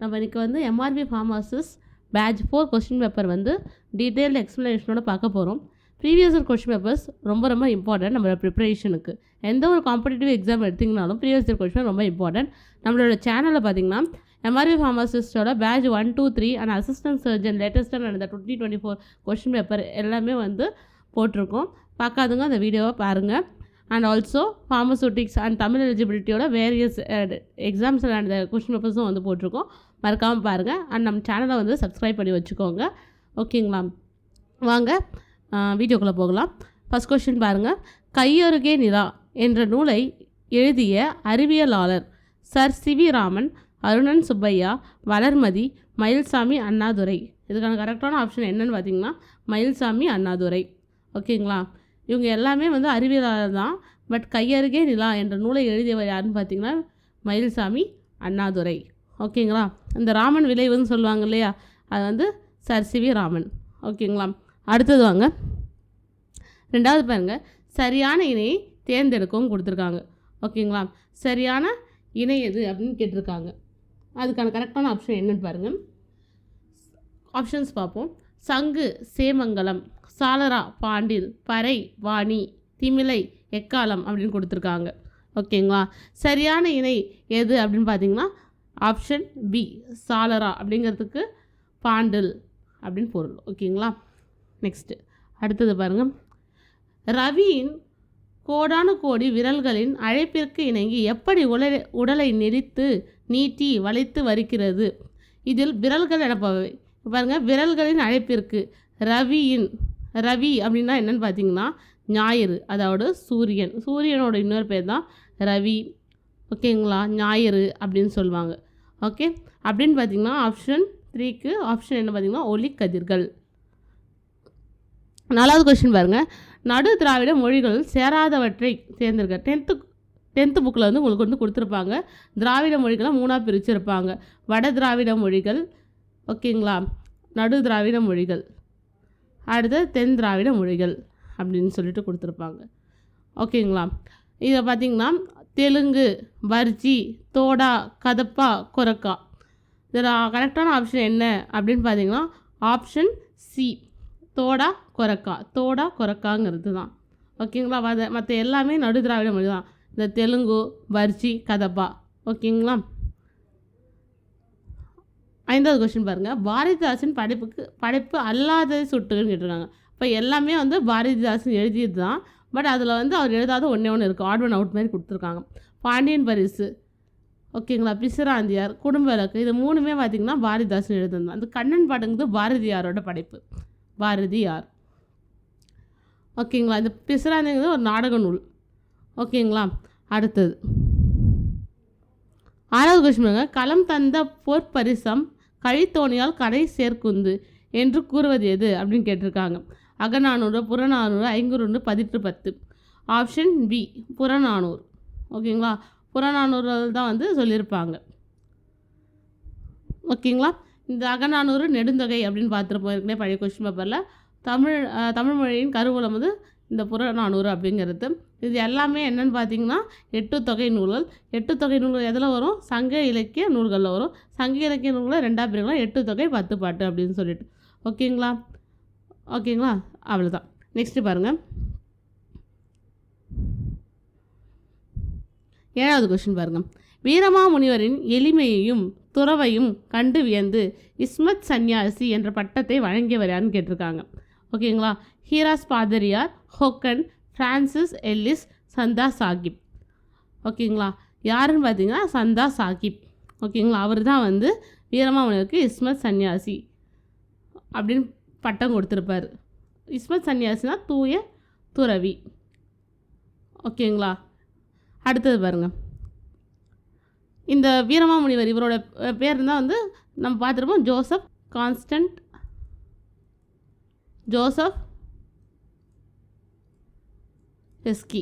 நம்ம இன்றைக்கி வந்து MRB pharmacist batch 4 question paper வந்து டீட்டெயில்டு எக்ஸ்ப்ளனேஷனோட பார்க்க போகிறோம். ப்ரீவியஸ் இயர் கொஸ்டின் பேப்பர்ஸ் ரொம்ப ரொம்ப இம்பார்ட்டன்ட் நம்மளோட ப்ரிப்பரேஷனுக்கு. எந்த ஒரு காம்படிட்டிவ் எக்ஸாம் எடுத்திங்கனாலும் ப்ரீவியஸ் இயர் கொஸ்டின் ரொம்ப இம்பார்ட்டன்ட். நம்மளோட சேனலில் பார்த்திங்கன்னா எம்ஆர்பி ஃபார்மசிஸ்டோட பேட்ச் 1, 2, 3 அண்ட் அசிஸ்டன்ட் சர்ஜன் லேட்டஸ்ட்டாக நடந்த 2024 கொஸ்டின் பேப்பர் எல்லாமே வந்து போட்டிருக்கோம். பார்க்காதுங்க அந்த வீடியோவை பாருங்கள். And also pharmaceutics and Tamil எலிஜிபிலிட்டியோட வேரியஸ் எக்ஸாம்ஸில் நடந்த கொஸ்டின் பேப்பர்ஸும் வந்து போட்டிருக்கோம். மறக்காமல் பாருங்கள். அண்ட் நம்ம சேனலை வந்து சப்ஸ்கிரைப் பண்ணி வச்சுக்கோங்க. ஓகேங்களா, வாங்க வீடியோக்குள்ளே போகலாம். ஃபஸ்ட் கொஸ்டின் பாருங்கள். கையருகே நிலா என்ற நூலை எழுதிய அறிவியலாளர் சர் சி.வி. ராமன், அருணன் சுப்பையா, வளர்மதி, மயில்சாமி, அண்ணாதுரை. இதுக்கான கரெக்டான ஆப்ஷன் என்னன்னு பார்த்தீங்கன்னா மயில்சாமி, அண்ணாதுரை. ஓகேங்களா, இவங்க எல்லாமே வந்து அறிவியலாளர் தான். பட் கையருகே நிலா என்ற நூலை எழுதியவர் யாருன்னு பார்த்தீங்கன்னா மயில்சாமி, அண்ணாதுரை. ஓகேங்களா, இந்த ராமன் விளைவுன்னு சொல்லுவாங்க இல்லையா, அது வந்து சர் சி.வி. ராமன். ஓகேங்களா, அடுத்தது வாங்க. ரெண்டாவது பாருங்கள், சரியான இணையை தேர்ந்தெடுக்கவும் கொடுத்துருக்காங்க. ஓகேங்களா, சரியான இணை எது அப்படின்னு கேட்டிருக்காங்க. அதுக்கான கரெக்டான ஆப்ஷன் என்னன்னு பாருங்கள். ஆப்ஷன்ஸ் பார்ப்போம். சங்கு சேமங்கலம், சாலரா பாண்டில், பறை வாணி, திமிலை எக்காலம் அப்படின்னு கொடுத்துருக்காங்க. ஓகேங்களா, சரியான இணை எது அப்படின்னு பார்த்தீங்கன்னா ஆப்ஷன் பி சாலரா அப்படிங்கிறதுக்கு பாண்டில் அப்படின்னு பொருள். ஓகேங்களா, நெக்ஸ்ட்டு அடுத்தது பாருங்கள். ரவியின் கோடானு கோடி விரல்களின் அழைப்பிற்கு இணங்கி எப்படி உடலை நெரித்து நீட்டி வளைத்து வருகிறது. இதில் விரல்கள் எனப்பவை. பாருங்கள், விரல்களின் அழைப்பிற்கு ரவி அப்படின்னா என்னென்னு பார்த்தீங்கன்னா ஞாயிறு, அதாவது சூரியனோட இன்னொரு பேர் தான் ரவி. ஓகேங்களா, ஞாயிறு அப்படின்னு சொல்லுவாங்க. ஓகே, அப்படின்னு பார்த்தீங்கன்னா ஆப்ஷன் 3க்கு ஆப்ஷன் என்ன பார்த்தீங்கன்னா ஒளிக்கதிர்கள். 4வது கொஸ்டின் பாருங்கள். நடு திராவிட மொழிகள் சேராதவற்றை தேர்ந்தெடுக்க. டென்த்து புக்கில் வந்து உங்களுக்கு வந்து கொடுத்துருப்பாங்க. திராவிட மொழிகளை 3ஆக பிரிச்சுருப்பாங்க. வட திராவிட மொழிகள், ஓகேங்களா, நடு திராவிட மொழிகள், அடுத்து தென் திராவிட மொழிகள் அப்படின்னு சொல்லிட்டு கொடுத்துருப்பாங்க. ஓகேங்களா, இதை பார்த்திங்கன்னா தெலுங்கு, பர்ஜி, தோடா, கதப்பா, கொரக்கா. இதில் கரெக்டான ஆப்ஷன் என்ன அப்படின்னு பார்த்தீங்கன்னா ஆப்ஷன் சி தோடா கொரக்காங்கிறது தான். ஓகேங்களா, மற்ற எல்லாமே நடு திராவிட மொழி தான். இந்த தெலுங்கு, பர்ஜி, கதப்பா. ஓகேங்களா, 5வது கொஸ்டின் பாருங்கள். பாரதிதாசன் படைப்பு அல்லாததை சுட்டுன்னு கேட்டிருக்காங்க. இப்போ எல்லாமே வந்து பாரதிதாசன் எழுதியது தான். பட் அதில் வந்து அவர் எழுதாத ஒன்று இருக்குது. ஆட் ஒன் அவுட் மாதிரி கொடுத்துருக்காங்க. பாண்டியன் பரிசு, ஓகேங்களா, பிசிராந்தியார், குடும்ப விளக்கு, இது 3மே பார்த்திங்கன்னா பாரதிதாசன் எழுதுனது. அந்த கண்ணன் பாட்டுங்கிறது பாரதியாரோட படைப்பு, பாரதியார். ஓகேங்களா, இந்த பிசிராந்திங்கிறது ஒரு நாடக நூல். ஓகேங்களா, அடுத்தது 6வது கொஸ்டின் பாருங்க. களம் தந்த பொற்பரிசம் கழித்தோணியால் கடை சேர்க்குந்து என்று கூறுவது எது அப்படின்னு கேட்டிருக்காங்க. அகநானூறு, புறநானூறு, ஐங்குறுண்டு, 1810. Option B Purananuru. ஓகேங்களா, புறநானூறு தான் வந்து சொல்லியிருப்பாங்க. ஓகேங்களா, இந்த அகநானூறு நெடுந்தொகை அப்படின்னு பார்த்துருப்போம் ஏற்கனவே பழைய கொஸ்டின் பேப்பரில். தமிழ் மொழியின் கருவூலம் வந்து இந்த புறநானூறு அப்படிங்கிறது. இது எல்லாமே என்னென்னு பார்த்தீங்கன்னா 8 தொகை நூல்கள். 8 தொகை நூல்கள் எதில் வரும்? சங்க இலக்கிய நூல்களில் வரும். சங்க இலக்கிய நூல்களை 2ஆக பிரிக்கலாம், 8 தொகை 10 பாட்டு அப்படின்னு சொல்லிட்டு. ஓகேங்களா, அவ்வளோதான். நெக்ஸ்ட்டு பாருங்கள். 7வது கொஸ்டின் பாருங்கள். வீரமாமுனிவரின் எளிமையையும் துறவையும் கண்டு வியந்து இஸ்மத் சன்னியாசி என்ற பட்டத்தை வழங்கியவர் யாருன்னு கேட்டிருக்காங்க. ஓகேங்களா, ஹீராஸ் பாதிரியார், ஹோக்கன், ஃப்ரான்சிஸ் எல்லிஸ், சந்தா சாஹிப். ஓகேங்களா, யாருன்னு பார்த்தீங்கன்னா சந்தா சாஹிப். ஓகேங்களா, அவர் தான் வந்து வீரமாமுனிவருக்கு இஸ்மத் சன்னியாசி அப்படின்னு பட்டம் கொடுத்துருப்பார். இஸ்மத் சன்னியாசினா தூய துறவி. ஓகேங்களா, அடுத்தது பாருங்கள். இந்த வீரமாமுனிவர் இவரோட பேர் தான் வந்து நம்ம பார்த்துருப்போம் ஜோசப் பெஸ்கி.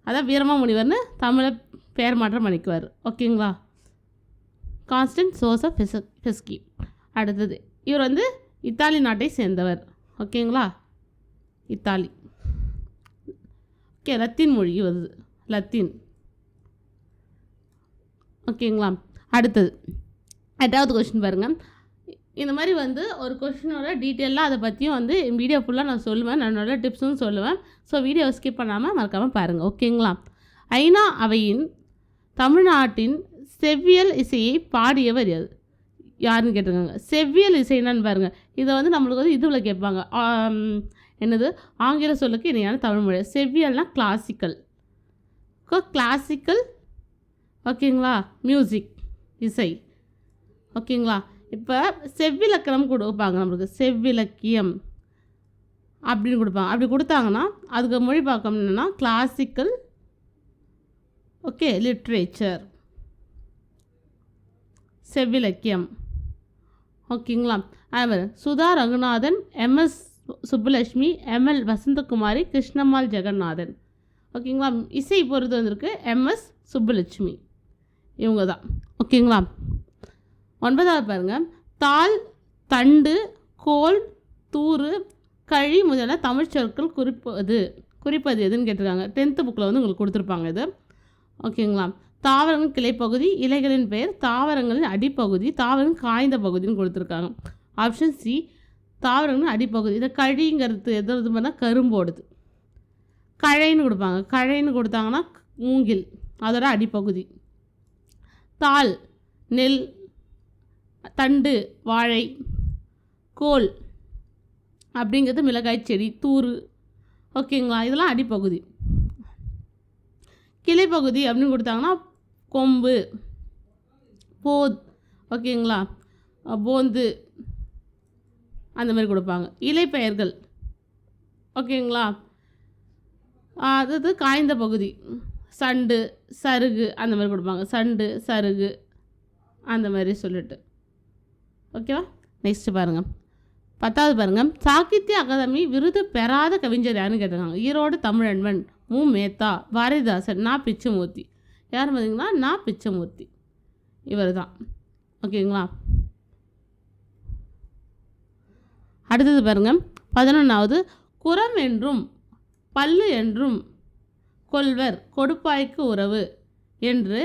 அதான் வீரமாமுனிவர்னு தமிழை பேர் மாற்றம் பண்ணிக்குவார். ஓகேங்களா, கான்ஸ்டன்ட் ஜோசப் பெஸ்கி. அடுத்தது இவர் வந்து இத்தாலி நாட்டை சேர்ந்தவர். ஓகேங்களா, இத்தாலி. ஓகே, லத்தீன் மொழி வருது, லத்தீன். ஓகேங்களா, அடுத்தது 8வது கொஸ்டின் பாருங்கள். இந்த மாதிரி வந்து ஒரு கொஷினோட டீட்டெயிலாக அதை பற்றியும் வந்து வீடியோ ஃபுல்லாக நான் சொல்லுவேன், நான் நல்ல டிப்ஸும் சொல்லுவேன். ஸோ வீடியோவை ஸ்கிப் பண்ணாமல் மறக்காமல் பாருங்கள், ஓகேங்களா? ஐநா அவையின் தமிழ்நாட்டின் செவ்வியல் இசையை பாடியவர் யாருன்னு கேட்டிருக்காங்க. செவ்வியல் இசைன்னு பாருங்கள். இதை வந்து நம்மளுக்கு வந்து இதுவில் கேட்பாங்க, என்னது ஆங்கில சொல்லுக்கு இணையான தமிழ்மொழி. செவ்வியல்னால் கிளாசிக்கல், கிளாசிக்கல் ஓகேங்களா, மியூசிக் இசை, ஓகேங்களா? இப்போ செவ்விலக்கணம் கொடுப்பாங்க நம்மளுக்கு, செவ்விலக்கியம் அப்படின்னு கொடுப்பாங்க. அப்படி கொடுத்தாங்கன்னா அதுக்கு மொழி பார்க்கணும்னா கிளாசிக்கல், ஓகே, லிட்ரேச்சர், செவ்விலக்கியம், ஓகேங்களா? அதுமாதிரி சுதா ரகுநாதன், எம்எஸ் சுப்புலட்சுமி, எம்எல் வசந்தகுமாரி, கிருஷ்ணம்மாள் ஜெகநாதன், ஓகேங்களா? இசை பொறுத்து வந்திருக்கு எம்எஸ் சுப்புலட்சுமி, இவங்க தான், ஓகேங்களா? 9வது பாருங்கள். தாள், தண்டு, கோல், தூறு, கழி முதலான தமிழ் சொற்கள் குறிப்பது எதுன்னு கேட்டிருக்காங்க. 10th புக்கில் வந்து உங்களுக்கு கொடுத்துருப்பாங்க இது, ஓகேங்களா? தாவரங்களின் கிளைப்பகுதி, இலைகளின் பெயர், தாவரங்களின் அடிப்பகுதி, தாவரங்களின் காய்ந்த பகுதின்னு கொடுத்துருக்காங்க. ஆப்ஷன் சி தாவரங்களின் அடிப்பகுதி. இதை கழிங்கிறது எது பண்ணால் கரும்போடுது. கழைன்னு கொடுப்பாங்க, கழைன்னு கொடுத்தாங்கன்னா மூங்கில், அதோட அடிப்பகுதி. தாள் நெல், தண்டு வாழை, கோல் அப்படிங்கிறது மிளகாய் செடி, தூறு, ஓகேங்களா? இதெல்லாம் அடிப்பகுதி. கிளைப்பகுதி அப்படின்னு கொடுத்தாங்கன்னா கொம்பு, போத், ஓகேங்களா, போந்து அந்த மாதிரி கொடுப்பாங்க. இலைப்பெயர்கள், ஓகேங்களா, அது காய்ந்த பகுதி, சண்டு, சருகு அந்த மாதிரி கொடுப்பாங்க. சண்டு, சருகு அந்த மாதிரி சொல்லிட்டு, ஓகேவா? நெக்ஸ்ட்டு பாருங்கள். 10வது பாருங்கள். சாகித்ய அகாதமி விருது பெறாத கவிஞர் யாருன்னு கேட்டிருக்காங்க. ஈரோடு தமிழன்பன், மு. மேத்தா, பாரதிதாசன், நா. பிச்சமூர்த்தி. யார் பார்த்தீங்கன்னா நா. பிச்சமூர்த்தி, இவர் தான், ஓகேங்களா? அடுத்தது பாருங்கள். 11வது. குரம் என்றும் பல்லு என்றும் கொள்வர் கொடுப்பாய்க்கு உறவு என்று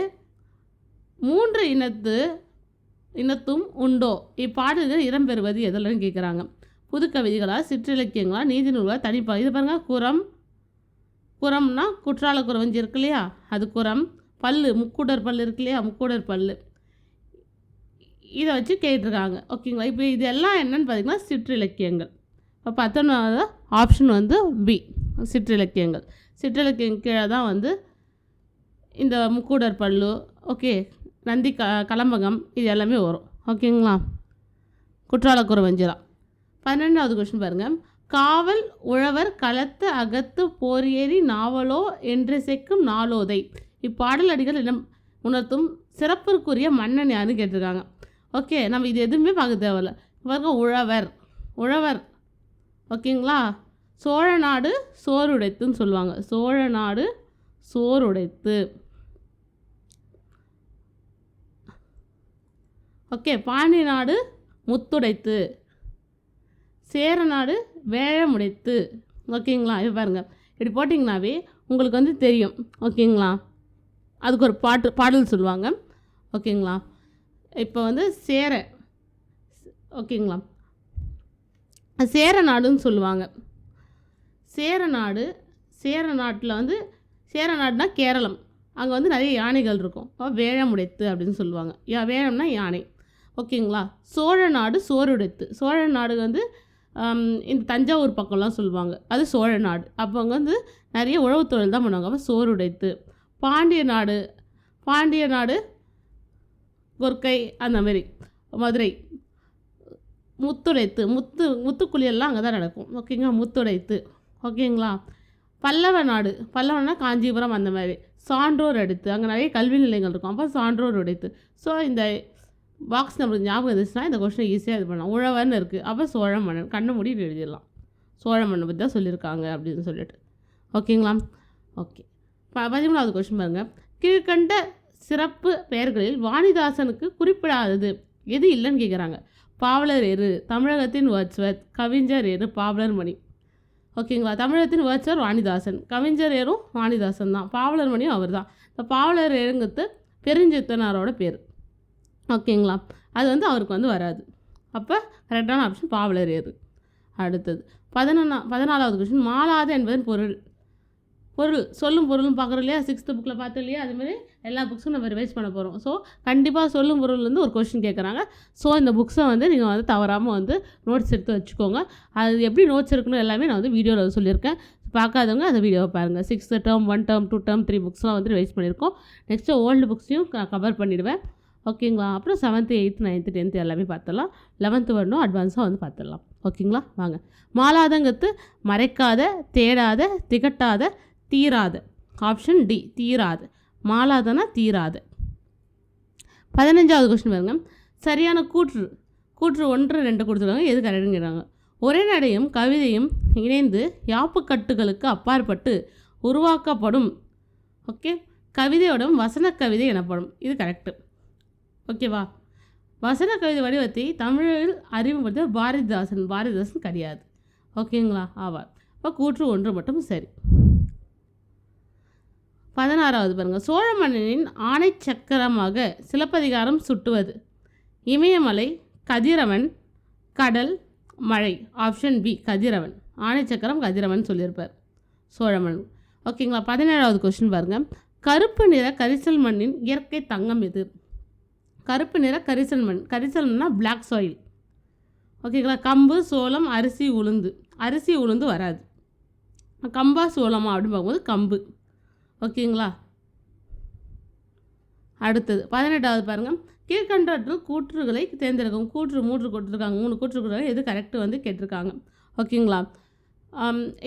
3 இனத்தும் உண்டோ? இப்பாடல்கள் இடம்பெறுவது எதில்னு கேட்குறாங்க. புது கவிதைகளா, சிற்றிலக்கியங்களா, நீதி நூல்களா, தனிப்பா? இது பாருங்கள். குரம்னா குற்றால குறவஞ்சி இருக்கு இல்லையா, அது குரம். பல்லு, முக்கூடர் பல்லு இருக்கு இல்லையா, முக்கூடர் பல்லு. இதை வச்சு கேட்டிருக்காங்க, ஓகேங்களா? இப்போ இது எல்லாம் என்னென்னு பார்த்தீங்கன்னா சிற்றிலக்கியங்கள். இப்போ 19வது ஆப்ஷன் வந்து பி, சிற்றிலக்கியங்கள். சிற்றிலக்கியம் கீழே தான் வந்து இந்த முக்கூடர் பல்லு, ஓகே, நந்தி கலம்பகம், இது எல்லாமே வரும், ஓகேங்களா? குற்றால குறவஞ்சிரம். 12வது கொஸ்டின் பாருங்கள். காவல் உழவர் களத்து அகத்து போரியேறி நாவலோ என்றிசைக்கும் நாளோதை இப்பாடல் அடிகள் இடம் உணர்த்தும் சிறப்பிற்குரிய மன்னன் யாருன்னு கேட்டிருக்காங்க. ஓகே, நம்ம இது எதுவுமே பார்க்க தேவையில்ல. பாருங்க, உழவர், ஓகேங்களா? சோழ நாடு சோறுடைத்துன்னு சொல்லுவாங்க. சோழ நாடு சோறுடைத்து, ஓகே. பாண்டிய நாடு முத்துடைத்து, சேர நாடு வேழமுடைத்து, ஓகேங்களா? இது பாருங்கள், இப்படி போட்டிங்கனாவே உங்களுக்கு வந்து தெரியும், ஓகேங்களா? அதுக்கு ஒரு பாடல் சொல்லுவாங்க, ஓகேங்களா? இப்போ வந்து ஓகேங்களா, சேர நாடுன்னு சொல்லுவாங்க. சேர நாட்டில் வந்து சேர நாடுனா கேரளம், அங்கே வந்து நிறைய யானைகள் இருக்கும், வேழமுடைத்து அப்படின்னு சொல்லுவாங்க. வேழம்னா யானை, ஓகேங்களா? சோழ நாடு சோறுடைத்து, சோழ நாடு வந்து இந்த தஞ்சாவூர் பக்கம்லாம் சொல்லுவாங்க, அது சோழ நாடு. அப்போ அங்கே வந்து நிறைய உழவு தொழில் தான் பண்ணுவாங்க, அப்போ சோறுடைத்து. பாண்டிய நாடு கொர்க்கை அந்த மாதிரி, மதுரை முத்துடைத்து, முத்துக்குளியெல்லாம் அங்கே தான் நடக்கும், ஓகேங்களா? முத்துடைத்து, ஓகேங்களா? பல்லவனா காஞ்சிபுரம் அந்த மாதிரி. சான்றோர் அடுத்து, அங்கே நிறைய கல்வி நிலையங்கள் இருக்கும், அப்போ சான்றோர் உடைத்து. ஸோ இந்த பாக்ஸ் நம்மளுக்கு ஞாபகம் இருந்துச்சுன்னா இந்த கொஸ்டினை ஈஸியாக இது பண்ணலாம். உழவர்னு இருக்குது, அப்போ சோழ மன்னன், கண்ணை மூடிட்டு எழுதிடலாம். சோழ மன்னனை பற்றி தான் சொல்லியிருக்காங்க அப்படின்னு சொல்லிட்டு, ஓகேங்களா? ஓகே. 13வது கொஸ்டின் பாருங்கள். கீழ்கண்ட சிறப்பு பெயர்களில் வாணிதாசனுக்கு குறிப்பிடாதது எது இல்லைன்னு கேட்குறாங்க. பாவலர் ஏறு, தமிழகத்தின் வேர்ட்ஸ்வர்த், கவிஞர் ஏறு, பாவலர் மணி, ஓகேங்களா? தமிழகத்தின் வேர்ட்ஸ்வர் வாணிதாசன், கவிஞர் ஏறும் வாணிதாசன் தான், பாவலர் மணியும் அவர் தான். இந்த பாவலர் ஏறுங்கிறது பெருஞ்சித்தனாரோட பேர், ஓகேங்களா, அது வந்து அவருக்கு வந்து வராது. அப்போ கரெக்டான ஆப்ஷன் பாவலர் ஏறு. அடுத்தது 14வது கொஸ்டின், மாளாத என்பதன் பொருள். சொல்லும் பொருளும் பார்க்குறோம் இல்லையா, 6th புக்கில் பார்த்தோம் இல்லையா, அதுமாதிரி எல்லா புக்ஸும் நம்ம ரிவைஸ் பண்ண போகிறோம். ஸோ கண்டிப்பாக சொல்லும் பொருள்லேருந்து ஒரு கொஸ்டின் கேட்குறாங்க. ஸோ இந்த புக்ஸை வந்து நீங்கள் வந்து தவறாமல் வந்து நோட்ஸ் எடுத்து வச்சுக்கோங்க. அது எப்படி நோட்ஸ் எடுக்கணும் எல்லாமே நான் வந்து வீடியோவில் சொல்லியிருக்கேன். பார்க்காதவங்க அந்த வீடியோவை பாருங்கள். 6th டேர்ம், 1 டேர்ம், 2 டேர்ம், 3 புக்ஸ்லாம் வந்து ரிவைஸ் பண்ணியிருக்கோம். நெக்ஸ்ட்டு ஓல்டு புக்ஸையும் கவர் பண்ணிவிடுவேன். ஓகேங்களா, அப்புறம் 7th, 8th, 9th, 10th எல்லாமே பார்த்துடலாம். 11th வரணும், அட்வான்ஸாக வந்து பார்த்துடலாம். ஓகேங்களா, வாங்க. மாளாதங்கிறது மறைக்காத, தேடாத, திகட்டாத, தீராத. ஆப்ஷன் டி, தீராத. மாளாதனா தீராத. 15வது கொஸ்டின் பாருங்க. சரியான கூற்று 1, 2 கொடுத்துருக்காங்க. எது கரெக்டுங்கிறாங்க. ஒரே நடையும் கவிதையும் இணைந்து யாப்புக்கட்டுகளுக்கு அப்பாற்பட்டு உருவாக்கப்படும். ஓகே, கவிதையோட வசன கவிதை எனப்படும். இது கரெக்டு. ஓகேவா, வசன கவிதை வடிவத்தை தமிழில் அறிமுகப்படுத்த பாரதிதாசன் கிடையாது. ஓகேங்களா, ஆவார். இப்போ கூற்று 1 மட்டும் சரி. 16வது பாருங்கள். சோழ மன்னனின் ஆணை சக்கரமாக சிலப்பதிகாரம் சுட்டுவது. இமயமலை, கதிரவன், கடல், மழை. ஆப்ஷன் பி, கதிரவன். ஆணை சக்கரம் கதிரவன் சொல்லியிருப்பார் சோழ மன்னன். ஓகேங்களா, 17வது கொஸ்டின் பாருங்கள். கருப்பு நிற கரிசல் மண்ணின் இயற்கை தங்கம் எது? கருப்பு நிற கரிசல் மண். கரிசல்னா பிளாக் சாயில். ஓகேங்களா, கம்பு, சோளம், அரிசி உளுந்து வராது. கம்பா சோளமா அப்படின்னு பார்க்கும்போது கம்பு. ஓகேங்களா, அடுத்தது 18வது பாருங்கள். கீழ்கண்டவற்றில் கூற்றுகளை தேர்ந்தெடுக்கும். கூற்று 3 கொடுத்துருக்காங்க. 3 கூற்று கொடுத்துருக்காங்க. எது கரெக்டு வந்து கேட்டிருக்காங்க. ஓகேங்களா,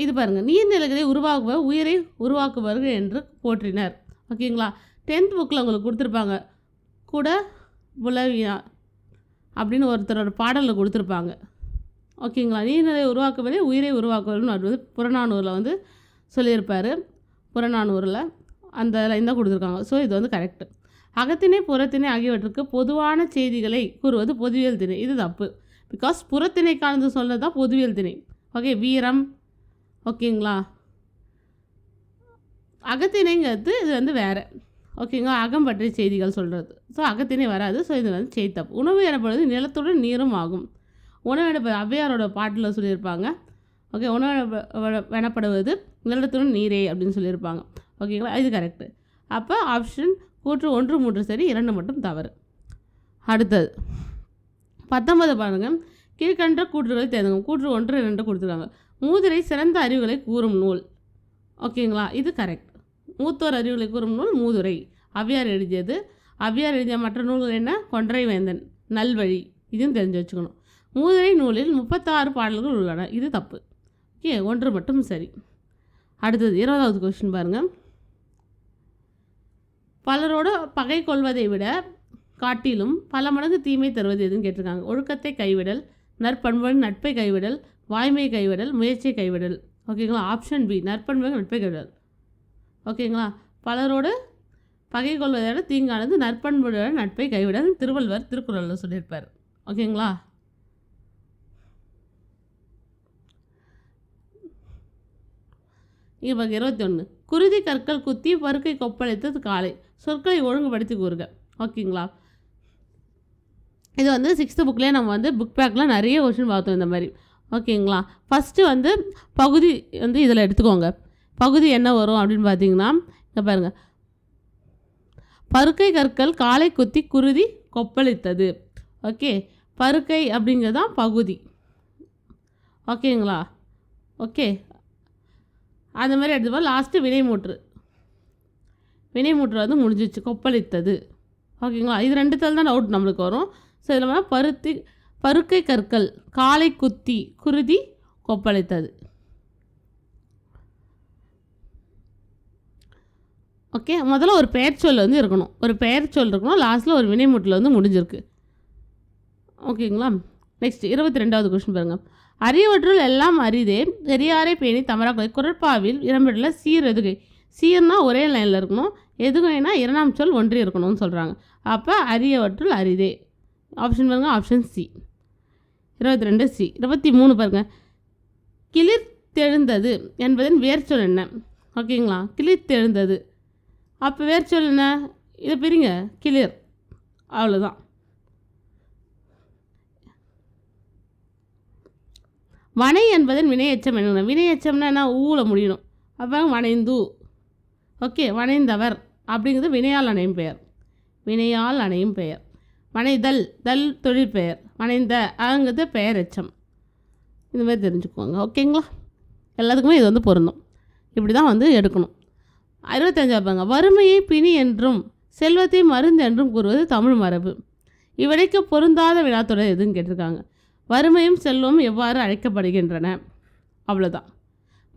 இது பாருங்கள். நீர்நிலைகளை உயிரை உருவாக்குவார்கள் என்று போற்றினர். ஓகேங்களா, 10th புக்கில் உங்களுக்கு கொடுத்துருப்பாங்க. கூட புலவியா அப்படின்னு ஒருத்தரோட பாடலில் கொடுத்துருப்பாங்க. ஓகேங்களா, நீர்நிலை உருவாக்குவதே உயிரை உருவாக்குவதுன்னு அது வந்து புறநானூரில் வந்து சொல்லியிருப்பார். புறநானூரில் அந்த லைன் தான் கொடுத்துருக்காங்க. ஸோ இது வந்து கரெக்டு. அகத்திணை புறத்திணை ஆகியவற்றுக்கு பொதுவான செய்திகளை கூறுவது பொதுவியல் திணை. இது தப்பு. பிகாஸ் புறத்திணைக்கானது சொல்கிறது தான் பொதுவியல் திணை. ஓகே, வீரம். ஓகேங்களா, அகத்திணைங்கிறது இது வந்து வேறு. ஓகேங்களா, அகம் பற்றிய செய்திகள் சொல்கிறது. ஸோ அகத்திணை வராது. ஸோ இது வந்து செய்தி தப்பு. உணவு எனப்படுவது நிலத்துடன் நீரும் ஆகும். உணவு ஔவையாரோட பாட்டில் சொல்லியிருப்பாங்க. ஓகே, உணவு எனப்படுவது நிலத்துடன் நீரே அப்படின்னு சொல்லியிருப்பாங்க. ஓகேங்களா, இது கரெக்டு. அப்போ ஆப்ஷன் கூற்று 1, 3 சரி, 2 மட்டும் தவறு. அடுத்தது 19 பாருங்கள். கீழ்கண்ட கூற்றுகளை தேர்ந்தெடுங்க. கூற்று 1, 2 கொடுத்துருக்காங்க. மூதுரை சிறந்த அறிவுகளை கூறும் நூல். ஓகேங்களா, இது கரெக்ட். மூத்தோர் அறிவுகளை கூறும் நூல் மூதுரை. ஔவையார் எழுதியது. ஔவையார் எழுதிய மற்ற நூல்கள் என்ன? கொன்றை வேந்தன், நல்வழி. இதையும் தெரிஞ்சு வச்சுக்கணும். மூதுரை நூலில் 36 பாடல்கள் உள்ளன. இது தப்பு. ஓகே, 1 மட்டும் சரி. அடுத்தது 20வது கொஸ்டின் பாருங்கள். பலரோட பகை கொள்வதை விட காட்டிலும் பல மடங்கு தீமை தருவது எதுன்னு கேட்டிருக்காங்க. ஒழுக்கத்தை கைவிடல், நற்பண்புடன் நட்பை கைவிடல், வாய்மை கைவிடல், முயற்சியை கைவிடல். ஓகேங்களா, ஆப்ஷன் பி, நற்பண்புடன் நட்பை கைவிடல். ஓகேங்களா, பலரோடு பகை கொள்வதை விட தீங்கானது நற்பண்புடன் நட்பை கைவிடல். திருவள்ளுவர் திருக்குறளில் சொல்லியிருப்பார். ஓகேங்களா, இப்போ 21. குருதி கற்கள் குத்தி பருக்கை கொப்பளித்தது காலை. சொற்களை ஒழுங்குபடுத்தி கூறுக. ஓகேங்களா, இது வந்து 6th புக்லேயே நம்ம வந்து புக் பேக்கில் நிறைய கொஸ்டின் பார்த்தோம் இந்த மாதிரி. ஓகேங்களா, ஃபஸ்ட்டு வந்து பகுதி வந்து இதில் எடுத்துக்கோங்க. பகுதி என்ன வரும் அப்படின்னு பார்த்தீங்கன்னா, இங்கே பாருங்கள். பருக்கை கற்கள் காலை குத்தி குருதி கொப்பளித்தது. ஓகே, பருக்கை அப்படிங்கிறது தான் பகுதி. ஓகேங்களா, ஓகே, அந்த மாதிரி எடுத்துப்போம். லாஸ்ட்டு வினைமூற்று வந்து முடிஞ்சிச்சு. கொப்பளித்தது. ஓகேங்களா, இது 2 தான் டவுட் நம்மளுக்கு வரும். ஸோ இதில் பருக்கை கற்கள் காலை குத்தி குருதி கொப்பளித்தது. ஓகே, முதல்ல ஒரு பெயர் சொல் வந்து இருக்கணும். லாஸ்ட்டில் ஒரு வினைமூட்டில் வந்து முடிஞ்சிருக்கு. ஓகேங்களா, நெக்ஸ்ட் 22வது கொஸ்டின் பாருங்கள். அரியவற்றுள் எல்லாம் அரிதே பெரியாரை பேணி தமராக்களை. குரட்பாவில் இடம்பெற்றுள்ள சீர் எதுகை. சீர்னா ஒரே லைனில் இருக்கணும். எதுகைனா 2ஆம் சொல் ஒன்றி இருக்கணும்னு சொல்கிறாங்க. அப்போ அரியவற்றுள் அரிதே. ஆப்ஷன் பாருங்கள், ஆப்ஷன் சி. 22 சி. 23 பாருங்கள். கிளிர்த்தெழுந்தது என்பதன் வேர்ச்சொல் என்ன? ஓகேங்களா, கிளிர்த்தெழுந்தது. அப்போ வேர்ச்சொல் என்ன? இதை பிரிங்க. கிளிர், அவ்வளோதான். வனை என்பதன் வினையெச்சம் என்னென்ன? வினையெச்சம்னா என்ன? ஊல முடியணும். அப்போ வனைந்து. ஓகே, வனைந்தவர் அப்படிங்கிறது வினையால் அணையும் பெயர். வினையால் அணையும் பெயர். வனைதல், தல் தொழிற்பெயர். வனைந்த அங்கிறது பெயர் எச்சம். இந்த மாதிரி தெரிஞ்சுக்குவாங்க. ஓகேங்களா? எல்லாத்துக்குமே இது வந்து பொருந்தும். இப்படி தான் வந்து எடுக்கணும். 25 பாருங்க. வறுமையை பிணி என்றும் செல்வத்தை மருந்து என்றும் கூறுவது தமிழ் மரபு. இவ்விடைக்கு பொருந்தாத வினாத்தொடர் எதுன்னு கேட்டிருக்காங்க. வறுமையும் செல்வமும் எவ்வாறு அழைக்கப்படுகின்றன? அவ்வளோதான்.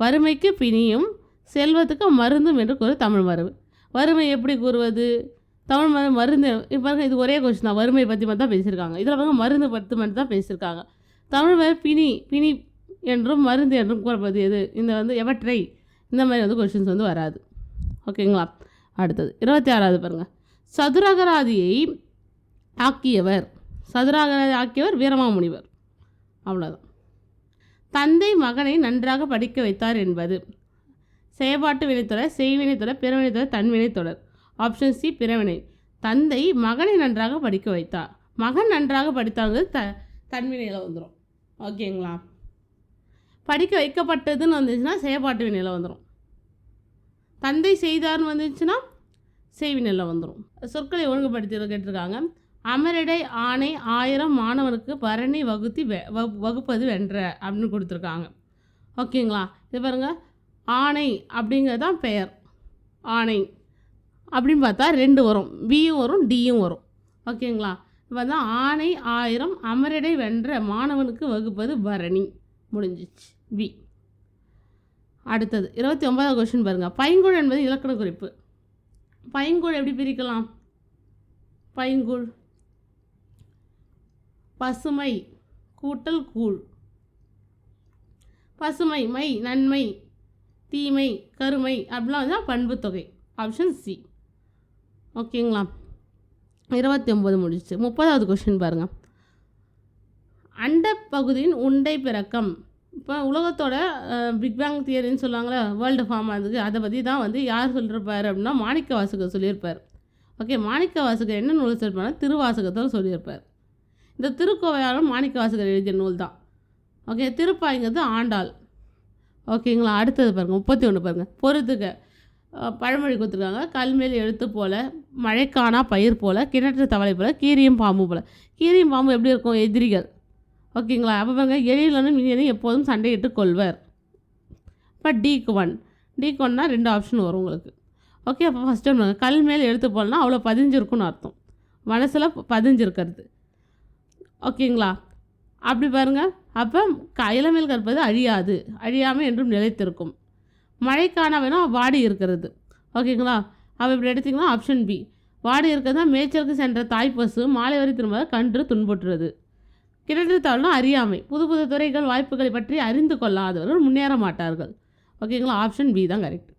வறுமைக்கு பிணியும் செல்வத்துக்கு மருந்தும் என்று கூறுவது தமிழ் மரபு. வறுமை எப்படி கூறுவது? தமிழ் மருந்து. இப்போ இது ஒரே கொஸ்டின் தான். வறுமை பற்றி மட்டும் தான் பேசியிருக்காங்க. இதில் பாருங்க மருந்து பற்றி மட்டும் தான் பேசியிருக்காங்க. தமிழ் மரபு பிணி என்றும் மருந்து என்றும் கூறப்படுவது எது? இந்த வந்து எவற்றை? இந்த மாதிரி வந்து கொஸ்டின்ஸ் வந்து வராது. ஓகேங்களா? அடுத்தது 26 பாருங்கள். சதுரகராதியை ஆக்கியவர் வீரமாமுனிவர். அவ்வளோதான். தந்தை மகனை நன்றாக படிக்க வைத்தார் என்பது செயற்பாட்டு வினைத்தொடர், செய்வினைத்தொடர், பிறவினைத்தொடர், தன்வினைத்தொடர். ஆப்ஷன் சி பிறவினை. தந்தை மகனை நன்றாக படிக்க வைத்தார். மகன் நன்றாக படித்தாங்கிறது தன்வினையில் வந்துடும். ஓகேங்களா? படிக்க வைக்கப்பட்டதுன்னு வந்துச்சுன்னா செயற்பாட்டு வினையில் வந்துடும். தந்தை செய்தார்னு வந்துச்சுன்னா செய்வினையில் வந்துடும். சொற்களை ஒழுங்குபடுத்தி கேட்டிருக்காங்க. அமரிடை ஆணை 1000 மாணவனுக்கு பரணி வகுப்பது வென்ற அப்படின்னு கொடுத்துருக்காங்க. ஓகேங்களா? இது பாருங்கள், ஆணை அப்படிங்கிறது தான் பெயர். ஆணை அப்படின்னு பார்த்தா 2 வரும், பியும் வரும், டியும் வரும். ஓகேங்களா? இப்போ தான் ஆணை 1000 அமரிடை வென்ற மாணவனுக்கு வகுப்பது பரணி. முடிஞ்சிச்சு. பி. அடுத்தது 29வது கொஸ்டின் பாருங்கள். பைங்குழ் என்பது இலக்கண குறிப்பு. பைங்குழ் எப்படி பிரிக்கலாம்? பைங்குழ் பசுமை கூட்டல் கூழ். பசுமை மை நன்மை, தீமை கருமை அப்படிலாம் வந்து பண்பு தொகை. Option C. ஓகேங்களா? 29 முடிச்சு. 30வது கொஸ்டின் பாருங்கள். அண்ட பகுதியின் உண்டை பிறக்கம். இப்போ உலகத்தோட பிக் பேங் தியரின்னு சொல்லுவாங்களே, வேர்ல்டு ஃபார்ம் அதுக்கு அதை பற்றி தான் வந்து யார் சொல்லியிருப்பார் அப்படின்னா மாணிக்கவாசகர் சொல்லியிருப்பார். ஓகே, மாணிக்கவாசகர் என்ன நூல் சொல்லியிருப்பாருன்னா திருவாசகத்தில் சொல்லியிருப்பார். இந்த திருக்கோவையாரும் மாணிக்கவாசகர் எழுதிய நூல் தான். ஓகே, திருப்பாய்ங்கிறது ஆண்டாள். ஓகேங்களா? அடுத்தது பாருங்கள். 31 பாருங்கள். பொறுத்துக்க. பழமொழி கொடுத்துருக்காங்க. கல்மேல் எழுத்து போல, மழைக்கானா பயிர் போல, கிணற்று தவளை போல, கீரியும் பாம்பு போல. கீரியும் பாம்பு எப்படி இருக்கும்? எதிரிகள். ஓகேங்களா? அப்போ பாருங்க, எழிலனும் இனியனும் எப்போதும் சண்டையிட்டு கொள்வர். இப்போ டிக்கு 1னா 2 ஆப்ஷன் வரும் உங்களுக்கு. ஓகே, அப்போ ஃபஸ்ட் ஒன்று பாருங்கள். கல் மேல் எழுத்து போலனா அவ்வளோ பதிஞ்சிருக்குன்னு அர்த்தம். மனசில் பதிஞ்சிருக்கிறது. ஓகேங்களா? அப்படி பாருங்கள். அப்போ இளமேல் கற்பது அழியாது, அழியாமல் என்றும் நிலைத்திருக்கும். மழைக்கான வேணும் வாடி இருக்கிறது. ஓகேங்களா? அப்போ இப்படி எடுத்திங்கன்னா ஆப்ஷன் பி. வாடி இருக்கிறது தான் மேய்ச்சலுக்கு சென்ற தாய்ப்பசு மாலை வரை திரும்ப கன்று துன்புற்றுறது. கிணற்று தாழ்னா அறியாமை. புது புது துறைகள் வாய்ப்புகளை பற்றி அறிந்து கொள்ளாதவர்கள் முன்னேற மாட்டார்கள். ஓகேங்களா? ஆப்ஷன் பி தான் கரெக்ட்.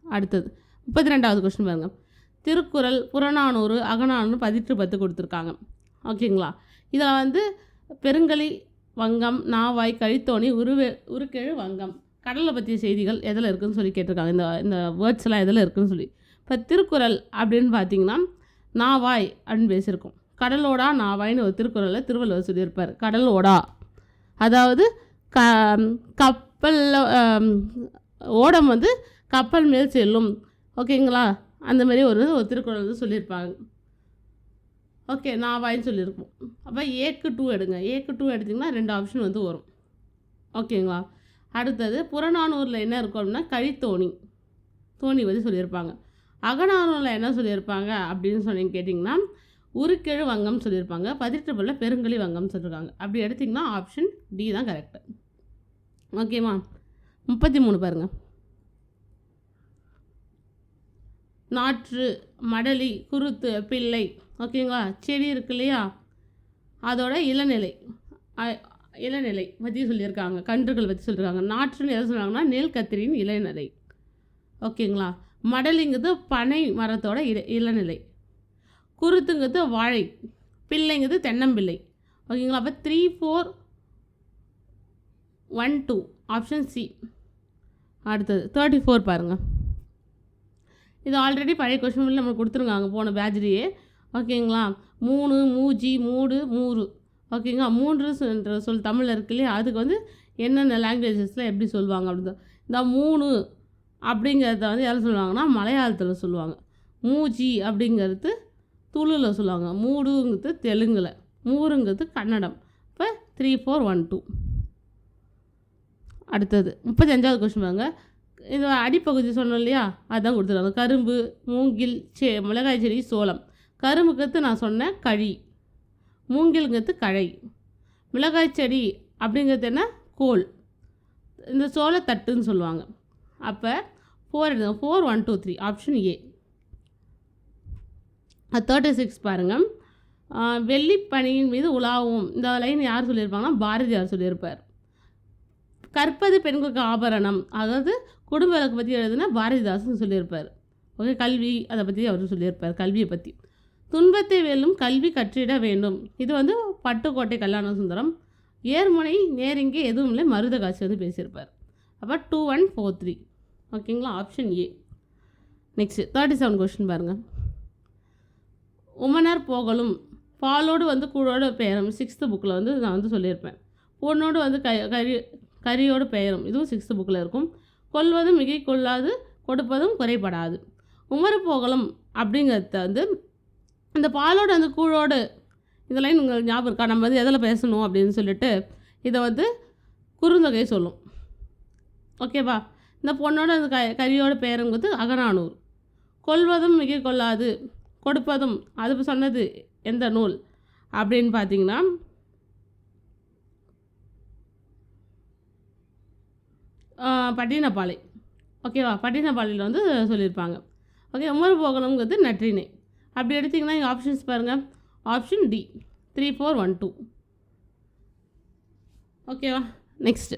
அடுத்தது 32வது கொஸ்டின் பாருங்கள். திருக்குறள், புறநானூறு, அகநானூறு 10 கொடுத்துருக்காங்க. ஓகேங்களா? இதில் வந்து பெருங்கலி வங்கம், நாவாய், கழித்தோணி, உருக்கெழு வங்கம், கடலை பற்றிய செய்திகள் எதில் இருக்குதுன்னு சொல்லி கேட்டிருக்காங்க. இந்த வேர்ட்ஸ்லாம் எதில் இருக்குதுன்னு சொல்லி. இப்போ திருக்குறள் அப்படின்னு பார்த்தீங்கன்னா நாவாய் அப்படின்னு பேசியிருக்கோம். கடலோடா நாவாய்னு ஒரு திருக்குறளில் திருவள்ளுவர் சொல்லியிருப்பார். கடலோடா அதாவது கப்பல் ஓடம் வந்து கப்பல் மேல் செல்லும். ஓகேங்களா? அந்த மாதிரி ஒரு திருக்குறள் வந்து சொல்லியிருப்பாங்க. ஓகே, நாவாய்னு சொல்லியிருப்போம். அப்போ ஏக்கு 2 எடுங்க. ஏக்கு 2 எடுத்திங்கன்னா 2 ஆப்ஷன் வந்து வரும். ஓகேங்களா? அடுத்தது புறநானூரில் என்ன இருக்கும் அப்படின்னா கழித்தோணி, தோணி வந்து சொல்லியிருப்பாங்க. அகநானூரில் என்ன சொல்லியிருப்பாங்க அப்படின்னு சொல்லி கேட்டிங்கன்னா உருக்கெழு வங்கம் சொல்லியிருப்பாங்க. 18 பெருங்கலி வங்கம் சொல்லியிருக்காங்க. அப்படி எடுத்திங்கன்னா ஆப்ஷன் டி தான் கரெக்டு. ஓகேவா? 33 பாருங்கள். நாற்று, மடலி, குருத்து, பிள்ளை. ஓகேங்களா? செடி இருக்கு இல்லையா, அதோட இளநிலை பற்றி சொல்லியிருக்காங்க. கன்றுகள் பற்றி சொல்லியிருக்காங்க. நாற்றுன்னு எதை சொல்கிறாங்கன்னா நெல் கத்திரியின் இளநிலை. ஓகேங்களா? மடலிங்கிறது பனை மரத்தோட இளநிலை. குருத்துங்கிறது வாழை. பிள்ளைங்கிறது தென்னம்பிள்ளை. ஓகேங்களா? அப்போ 3, 4, 1, 2 ஆப்ஷன் சி. அடுத்தது 34 பாருங்கள். இது ஆல்ரெடி பழைய கொஸ்டின் நம்ம கொடுத்துருக்காங்க போன பேட்ச்லேயே. ஓகேங்களா? 3, மூஜி, மூடு, மூறு. ஓகேங்களா? 3 என்ற சொல் தமிழில் இருக்கு இல்லையா, அதுக்கு வந்து என்னென்ன லாங்குவேஜஸில் எப்படி சொல்லுவாங்க அப்படின்னு. இந்த 3 அப்படிங்கிறத வந்து யாரும் சொல்லுவாங்கன்னா மலையாளத்தில் சொல்லுவாங்க. மூஜி அப்படிங்கிறது துளுவில் சொல்லுவாங்க. மூடுங்கிறது தெலுங்கில், மூருங்கிறது கன்னடம். இப்போ 3 4 1 2. அடுத்தது 35வது கொஸ்டின் பாருங்க. இது அடிப்பகுதி சொன்னோம் இல்லையா, அதுதான் கொடுத்துருக்காங்க. கரும்பு, மூங்கில், மிளகாய் செடி, சோளம். கரும்புங்கிறது நான் சொன்னேன் கழி, மூங்கில்ங்கிறது கழை, மிளகாய் செடி அப்படிங்கிறது என்ன கோல், இந்த சோளத்தட்டுன்னு சொல்லுவாங்க. அப்போ 4 எடுங்க. 4 1 2 3 ஆப்ஷன் ஏ. 36 பாருங்கள். வெள்ளிப்பனியின் மீது உலாவும். இந்த லைன் யார் சொல்லியிருப்பாங்கன்னா பாரதியார் சொல்லியிருப்பார். கற்பது பெண்களுக்கு ஆபரணம், அதாவது குடும்ப விளக்கு பற்றி எழுதுனா பாரதிதாசன் சொல்லியிருப்பார். ஓகே, கல்வி அதை பற்றி அவர் சொல்லியிருப்பார், கல்வியை பற்றி. துன்பத்தை வெல்லும் கல்வி கற்றிட வேண்டும், இது வந்து பட்டுக்கோட்டை கல்யாண சுந்தரம். ஏர்முனை நேரிங்கே எதுவும் இல்லை மருத காட்சி வந்து பேசியிருப்பார். அப்போ 2 1 4 3. ஓகேங்களா, ஆப்ஷன் ஏ. நெக்ஸ்ட்டு 37 கொஸ்டின் பாருங்கள். உமனர் போகலும், பாலோடு வந்து கூடோடு பெயரும் 6th புக்கில் வந்து நான் வந்து சொல்லியிருப்பேன். பொண்ணோடு வந்து கரியோடு பெயரும், இதுவும் 6th புக்கில் இருக்கும். கொல்வதும் மிகை கொள்ளாது, கொடுப்பதும் குறைபடாது. உமர் போகலும் அப்படிங்கிறத வந்து இந்த பாலோடு வந்து கூழோடு, இந்த லைன் உங்களுக்கு ஞாபகம் இருக்கா? நம்ம வந்து எதில் பேசணும் அப்படின்னு சொல்லிட்டு இதை வந்து குறுந்தொகை சொல்லும். ஓகேவா? இந்த பொண்ணோட அந்த கரியோட பெயருங்கிறது அகநானூறு. கொல்வதும் மிகை கொள்ளாது, கொடுப்பதும் அது சொன்னது எந்த நூல் அப்படின்னு பார்த்தீங்கன்னா பட்டினப்பாலை. ஓகேவா? பட்டினப்பாலையில் வந்து சொல்லியிருப்பாங்க. ஓகே, உமர் போகணுங்கிறது நற்றிணை. அப்படி எடுத்திங்கன்னா இங்கே ஆப்ஷன்ஸ் பாருங்கள். Option D 3 4 1 2. ஓகேவா? நெக்ஸ்ட்டு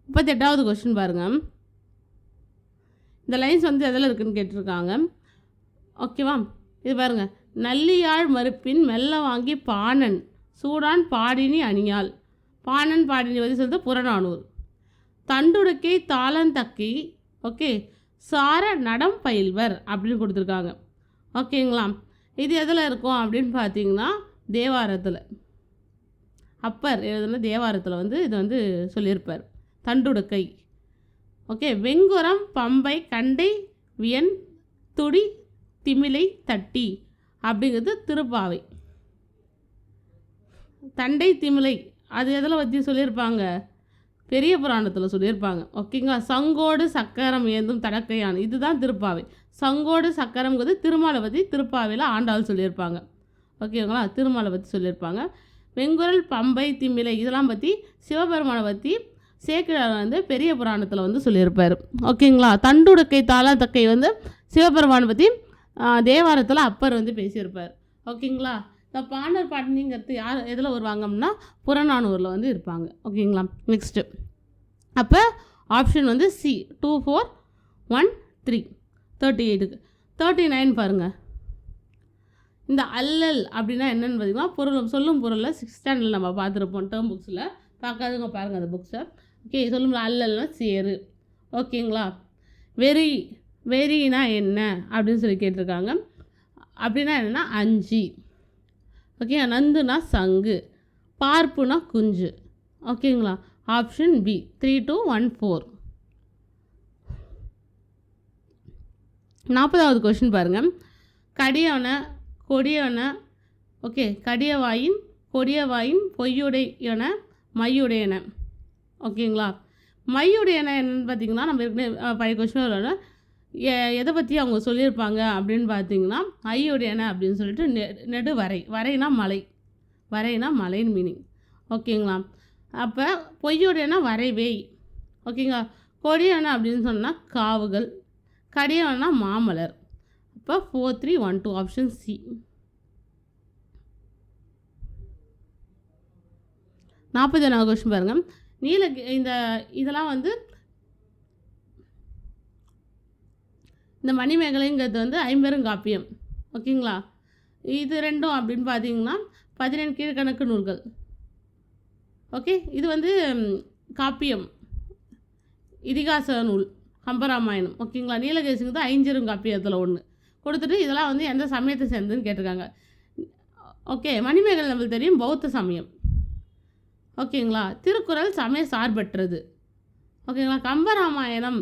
38வது கொஸ்டின் பாருங்கள். இந்த லைன்ஸ் வந்து எதில் இருக்குதுன்னு கேட்டிருக்காங்க. ஓகேவா? இது பாருங்கள். நல்லியாழ் மறுப்பின் மெல்ல வாங்கி பாணன் சூடான் பாடினி அணியாள். பாணன் பாடினி வந்து சொல்லிட்டு புறநானூறு. தண்டுடுக்கை தாளந்தக்கை, ஓகே, சார நடம் பயில்வர் அப்படின்னு கொடுத்துருக்காங்க. ஓகேங்களா? இது எதில் இருக்கும் அப்படின்னு பார்த்தீங்கன்னா தேவாரத்தில், அப்பர் எழுதுன தேவாரத்தில் வந்து இது வந்து சொல்லியிருப்பார். தண்டுடுக்கை. ஓகே, வெங்குரம் பம்பை கண்டை வியன் துடி திமிலை தட்டி அப்படிங்கிறது திருப்பாவை. தண்டை திமிலை அது எதில் பற்றி சொல்லியிருப்பாங்க? பெரிய புராணத்தில் சொல்லியிருப்பாங்க. ஓகேங்களா? சங்கோடு சக்கரம் ஏந்தும் தடக்கையான், இதுதான் திருப்பாவை. சங்கோடு சக்கரம்ங்கிறது திருமாலை பற்றி திருப்பாவையில் ஆண்டாள் சொல்லியிருப்பாங்க. ஓகேங்களா? திருமாலை பற்றி சொல்லியிருப்பாங்க. வெங்குரல் பம்பை திமிலை இதெல்லாம் பற்றி சிவபெருமானை பற்றி சேக்கிழார் வந்து பெரிய புராணத்தில் வந்து சொல்லியிருப்பார். ஓகேங்களா? தண்டுடுக்கை தாளந்தக்கை வந்து சிவபெருமானை பற்றி தேவாரத்தில் அப்பர் வந்து பேசியிருப்பார். ஓகேங்களா? இந்த பாணர் பாடினிங்கிறது யார் எதில் வருவாங்கன்னா புறநானூரில் வந்து இருப்பாங்க. ஓகேங்களா? நெக்ஸ்ட்டு அப்போ ஆப்ஷன் வந்து சி 2 4 1 3. 38க்கு 39 பாருங்கள். இந்த அல்லல் அப்படின்னா என்னென்னு பார்த்தீங்கன்னா பொருள் சொல்லும் பொருளில் 6th ஸ்டாண்டர்டில் நம்ம பார்த்துருப்போம். டேர்ம் புக்ஸில் பார்க்காதவங்க பாருங்கள் அந்த புக்ஸை. ஓகே, சொல்லும் அல்லல்னா சேரு. ஓகேங்களா? வெறி, வெறினா என்ன அப்படின்னு சொல்லி கேட்டிருக்காங்க. அப்படின்னா என்னென்னா அஞ்சு. ஓகே, நந்துனா சங்கு, பார்ப்புனா குஞ்சு. ஓகேங்களா? Option B 3 2 1 4. 40வது கொஸ்டின் பாருங்கள். கடியவன கொடியவன, ஓகே, கடியவாயின் கொடியவாயின் பொய்யுடையன மையுடையன. ஓகேங்களா? மையுடையன என்னென்னு பார்த்தீங்கன்னா நம்ம பழைய கொஸ்டின் எதை பற்றி அவங்க சொல்லியிருப்பாங்க அப்படின்னு பார்த்தீங்கன்னா ஐயுடையன அப்படின்னு சொல்லிட்டு நெடு வரை, வரைனா மலை, வரைனா மலைன்னு மீனிங். ஓகேங்களா? அப்போ பொய்யுடையனா வரைவே. ஓகேங்களா? கொடியவன அப்படின்னு சொன்னால் காவுகள், கடியவனா மாமலர். இப்போ 4 3 1 2 ஆப்ஷன் சி. 41வது கொஸ்டின் பாருங்கள். இதெல்லாம் வந்து இந்த மணிமேகலைங்கிறது வந்து ஐம்பெருங்காப்பியம். ஓகேங்களா? இது ரெண்டும் அப்படின்னு பார்த்தீங்கன்னா 17 கீழ்கணக்கு நூல்கள். ஓகே, இது வந்து காப்பியம், இதிகாச நூல், கம்பராமாயணம். ஓகேங்களா? நீலகேசிங்கிறது ஐஞ்சிருங்காப்பியத்தில் ஒன்று கொடுத்துட்டு இதெல்லாம் வந்து எந்த சமயத்தை சேர்ந்ததுன்னு கேட்டிருக்காங்க. ஓகே, மணிமேகலை நம்மளுக்கு தெரியும் பௌத்த சமயம். ஓகேங்களா. திருக்குறள் சமய சார்பற்றது. ஓகேங்களா. கம்பராமாயணம்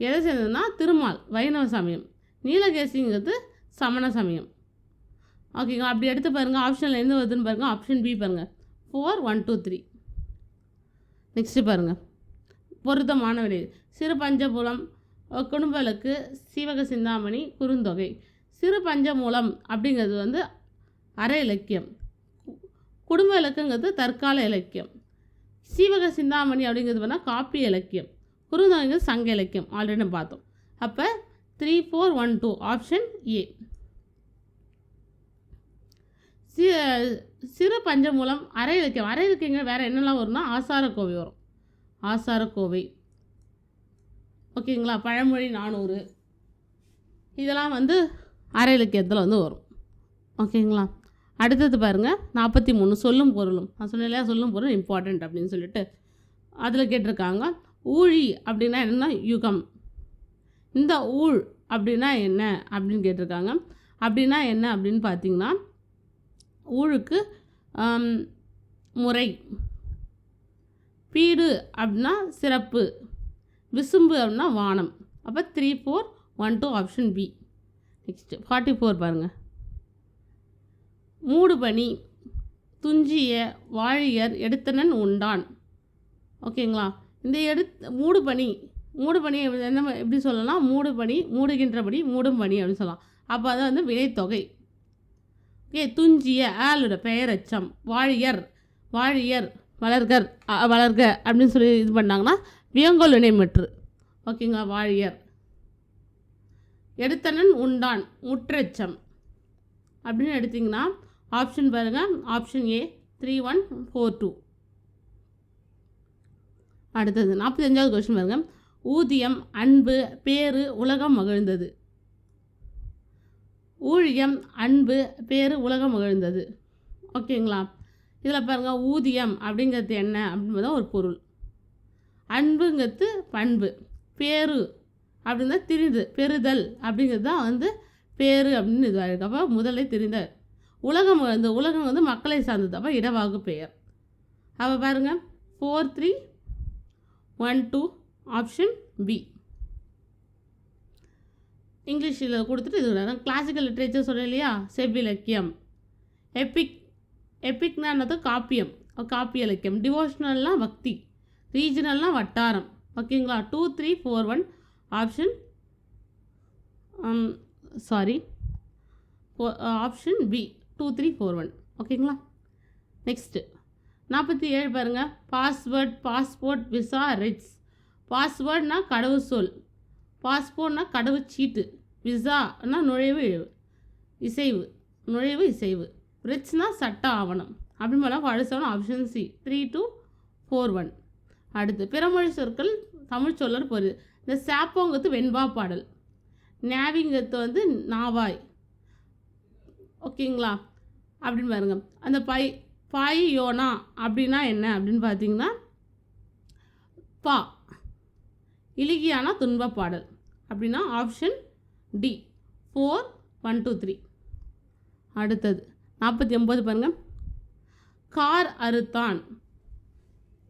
எதை சேர்ந்ததுன்னா திருமால் வைணவ சமயம். நீலகேசிங்கிறது சமண சமயம். ஓகேங்களா. அப்படி எடுத்து பாருங்கள், ஆப்ஷனில் எந்த வருதுன்னு பாருங்கள். ஆப்ஷன் பி பாருங்கள், 4 1 2 3. நெக்ஸ்ட்டு பாருங்கள், பொருத்தமான விடை. சிறு பஞ்சமூலம், குடும்பலுக்கு, சீவக சிந்தாமணி, குறுந்தொகை. சிறு பஞ்சமூலம் அப்படிங்கிறது வந்து அரை இலக்கியம், குடும்ப இலக்குங்கிறது தற்கால இலக்கியம், சீவக சிந்தாமணி அப்படிங்கிறது வேணால் காப்பிய இலக்கியம், குறுந்தொகைங்கிறது சங்க இலக்கியம். ஆல்ரெடி பார்த்தோம். அப்போ 3 4 1 2 ஆப்ஷன் ஏ. சிறு பஞ்சமூலம் அரை இலக்கியம். அரை இலக்கியங்கள் வேறு என்னெல்லாம் வரும்னா ஆசாரக்கோவை வரும். ஆசாரக்கோவை ஓகேங்களா. பழமொழி 400 இதெல்லாம் வந்து அரை இலக்கியத்தில் வந்து வரும். ஓகேங்களா. அடுத்தது பாருங்கள் 43 சொல்லும் பொருளும். நான் சொன்னேன் இல்லையா, சொல்லும் பொருள் இம்பார்ட்டண்ட் அப்படின்னு சொல்லிட்டு அதில் கேட்டிருக்காங்க. ஊழி அப்படின்னா என்னென்னா யுகம். இந்த ஊழ் அப்படின்னா என்ன அப்படின்னு கேட்டிருக்காங்க. அப்படின்னா என்ன அப்படின்னு பார்த்தீங்கன்னா, ஊழுக்கு முறை, பீடு அப்படின்னா சிறப்பு, விசும்பு அப்படின்னா வானம். அப்போ 3 4 1 2 ஆப்ஷன் பி. நெக்ஸ்ட்டு 44 பாருங்கள். மூடுபனி, துஞ்சிய, வாழியர், எடுத்தனன், உண்டான். ஓகேங்களா. இந்த மூடுபனி என்ன எப்படி சொல்லலாம், மூடுபனி, மூடுகின்றபடி, மூடும் பனி அப்படின்னு சொல்லலாம். அப்போ அதை வந்து வினைத்தொகை. ஓகே. துஞ்சிய ஆளோட பெயரச்சம், வாழியர் வளர்கர் வளர்க அப்படின்னு சொல்லி இது பண்ணாங்கன்னா வியங்கோல் வினைமற்று. ஓகேங்களா. வாழியர். எடுத்தனன், உண்டான், முற்றச்சம் அப்படின்னு எடுத்திங்கன்னா ஆப்ஷன் பாருங்கள், ஆப்ஷன் ஏ 3 1 4 2. அடுத்தது 45வது கொஸ்டின் பாருங்கள். ஊதியம், அன்பு, பேரு, உலகம் மகிழ்ந்தது. ஊழியம், அன்பு, பேரு, உலகம் மகிழ்ந்தது. ஓகேங்களா. இதில் பாருங்கள், ஊதியம் அப்படிங்கிறது என்ன அப்படின்றது ஒரு பொருள், அன்புங்கிறது பண்பு, பேரு அப்படின்னா திரிந்து பெறுதல் அப்படிங்கிறது தான் வந்து பேரு அப்படின்னு இதாக இருக்குது. அப்போ முதலே தெரிந்த. உலகம் வந்து மக்களை சார்ந்தது. அப்போ இடவாகு பெயர். அப்போ பாருங்கள் 4 3 1 2 ஆப்ஷன் பி. இங்கிலீஷில் கொடுத்துட்டு இது கிளாசிக்கல் லிட்ரேச்சர் சொல்ல இல்லையா, செவ்விலக்கியம். எப்பிக்னா என்னது, காப்பியம், காப்பிய இலக்கியம். டிவோஷனல்னால் பக்தி, ரீஜனல்னால் வட்டாரம். ஓகேங்களா. 2 3 4 1 ஆப்ஷன் ஆப்ஷன் பி 2 3 4 1. ஓகேங்களா. நெக்ஸ்ட்டு 47 பாருங்கள். பாஸ்வேர்ட், பாஸ்போர்ட், விசா, ரிட்ஸ். பாஸ்வேர்ட்னா கடவுள் சொல், பாஸ்போர்ட்னா கடவுச்சீட்டு, விசானா நுழைவு இசைவு, ரிட்ஸ்னா சட்ட ஆவணம். அப்படின்னு போல அடுத்த ஆப்ஷன் சி 3 2 4 1. அடுத்து பிறமொழி சொற்கள் தமிழ் சொல்லர் பொருள். இந்த சாப்போங்கிறது வெண்பா பாடல், நேவிங்கிறது வந்து நாவாய். ஓகேங்களா. அப்படின்னு பாருங்க. அந்த பாயோனா அப்படின்னா என்ன அப்படின்னு பார்த்தீங்கன்னா, பா இலகியானா துன்ப பாடல். அப்படின்னா ஆப்ஷன் டி 4 1 2 3. அடுத்தது 49 பாருங்கள். கார் அறுத்தான்.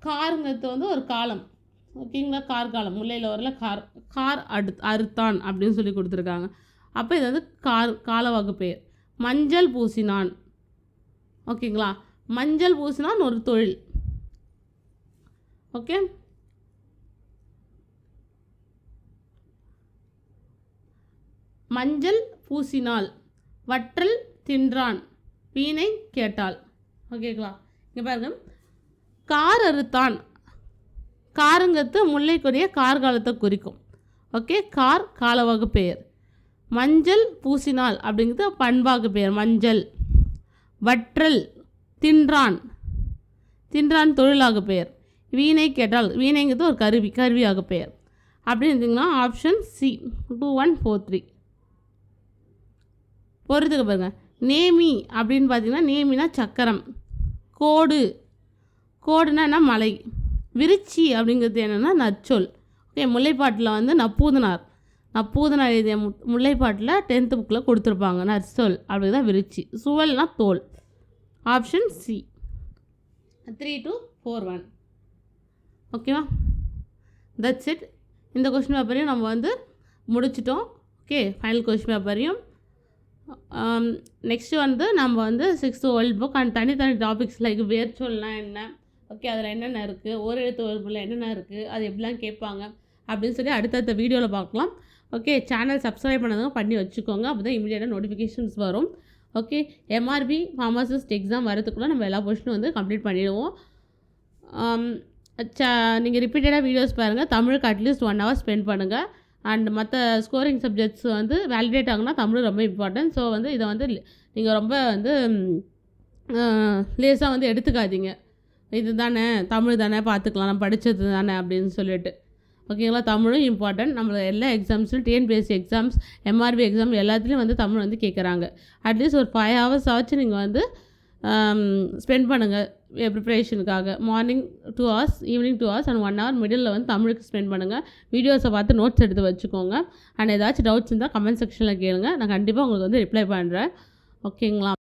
காருங்கிறது வந்து ஒரு காலம். ஓகேங்களா. கார்காலம், முல்லையில் வரல கார் அறுத்தான் அப்படின்னு சொல்லி கொடுத்துருக்காங்க. அப்போ இது வந்து காலவாகு பெயர். மஞ்சள் பூசினான். ஓகேங்களா. மஞ்சள் பூசினான் ஒரு தொழில். ஓகே. மஞ்சள் பூசினாள், வற்றல் தின்றான், வீணை கேட்டாள். ஓகேங்களா. இங்கே பாருங்க, கார் அறுத்தான். காருங்கிறது முல்லைக்குரிய கார்காலத்தை குறிக்கும். ஓகே. கார் காலவாகு பெயர். மஞ்சள் பூசினாள் அப்படிங்கிறது பண்பாகு பெயர், மஞ்சள். வற்றல் தின்றான் தொழிலாக பெயர். வீணை கேட்டால், வீணைங்கிறது ஒரு கருவியாக பெயர். அப்படின்னு இருந்தீங்கன்னா ஆப்ஷன் சி 2 1 4 3. பொறுத்துக்க பாருங்கள். நேமி அப்படின்னு பார்த்தீங்கன்னா, நேமினா சக்கரம், கோடுனா என்ன, மலை. விருச்சி அப்படிங்கிறது என்னென்னா நற்சொல். ஓகே. முல்லைப்பாட்டில் வந்து நப்பூதனார் எழுதிய முல்லைப்பாட்டில் 10th புக்கில் கொடுத்துருப்பாங்க. நற்சொல் அப்படிதான் விருச்சி. சுவல்னா தோல். Option C. 3 to 4 1. ஓகேவா? That's it. இந்த கொஷின் பேப்பரையும் நம்ம வந்து முடிச்சிட்டோம். ஓகே, ஃபைனல் கொஷின் பேப்பரையும். நெக்ஸ்ட்டு வந்து நம்ம வந்து 6th வேர்ல்ட் புக் அண்ட் தனித்தனி டாபிக்ஸ் லைக் வேர்ச்சொல்னால் என்ன, ஓகே அதில் என்னென்ன இருக்குது, ஒரு எழுத்து வேர்பில் என்னென்ன இருக்குது, அது எப்படிலாம் கேட்பாங்க அப்படின்னு சொல்லி அடுத்தடுத்த வீடியோவில் பார்க்கலாம். ஓகே, சேனல் சப்ஸ்கிரைப் பண்ணி வச்சுக்கோங்க. அப்போ தான் இமீடியட்டாக நோட்டிஃபிகேஷன்ஸ் வரும். ஓகே, எம்ஆர்பி ஃபார்மசிஸ்ட் எக்ஸாம் வரதுக்குள்ளே நம்ம எல்லா கொஷினும் வந்து கம்ப்ளீட் பண்ணிடுவோம். நீங்கள் ரிப்பீட்டடாக வீடியோஸ் பாருங்கள். தமிழுக்கு அட்லீஸ்ட் 1 hour ஸ்பெண்ட் பண்ணுங்கள். அண்ட் மற்ற ஸ்கோரிங் சப்ஜெக்ட்ஸ் வந்து வேலிடேட் ஆகுனா தமிழ் ரொம்ப இம்பார்ட்டன்ட். ஸோ வந்து இதை வந்து நீங்கள் ரொம்ப வந்து லேஸாக வந்து எடுத்துக்காதீங்க. இது தானே தமிழ் தானே பார்த்துக்கலாம், நம்ம படித்தது தானே அப்படின்னு சொல்லிட்டு. ஓகேங்களா? தமிழும் இம்பார்ட்டன்ட். நம்ம எல்லா எக்ஸாம்ஸிலும் டிஎன்பிஎஸ்சி எக்ஸாம்ஸ், எம்ஆர்பி எக்ஸாம் எல்லாத்துலேயும் வந்து தமிழ் வந்து கேட்குறாங்க. அட்லீஸ்ட் ஒரு 5 hours ஆச்சு நீங்கள் வந்து ஸ்பெண்ட் பண்ணுங்கள் ப்ரிப்ரேஷனுக்காக. Morning 2 hours, evening 2 hours and 1 hour middle வந்து தமிழுக்கு ஸ்பெண்ட் பண்ணுங்கள். வீடியோஸை பார்த்து நோட்ஸ் எடுத்து வச்சுக்கோங்க. அண்ட் ஏதாச்சும் டவுட்ஸ் இருந்தால் கமெண்ட் செக்ஷனில் கேளுங்க. நான் கண்டிப்பாக உங்களுக்கு வந்து ரிப்ளை பண்ணுறேன். ஓகேங்களா?